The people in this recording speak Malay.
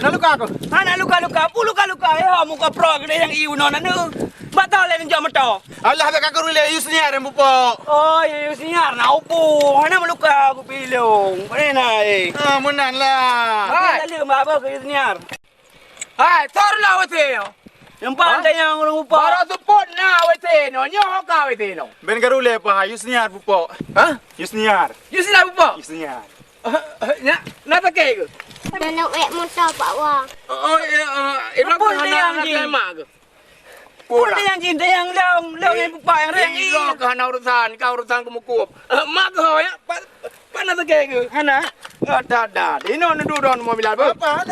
Naluka ako. Anak luka-luka, luka-luka. Muka pro gede yang iu nona nu. Batal le njok meto. Allah bek aku rule yusnya rem bupo. Oh, ya sinyar na upu. Hana meluka aku pilong. Mana Ah, munan lah. Hai, lalu apa ke sinyar? Hai, tor la wete no. Yang pandai yang orang upa. Para tu pot na wete no, nyo ka wete no. Ben garule pa yusnya bupo. Ha? Yusnya. You sila bupo. Yusnya. Na ta ke ke? Dah nak wek motor Pak Wang. Oh, ilang Pot ka dia yang na ji. na mak ke. Pula yang cinta yang long yang upa yang reng Ini lo ka na urusan, ka urusan kumukup. Mak ko ya, pa na ta ke ke. Hana. Da. Ino na dudon mo bilal ba? Apa?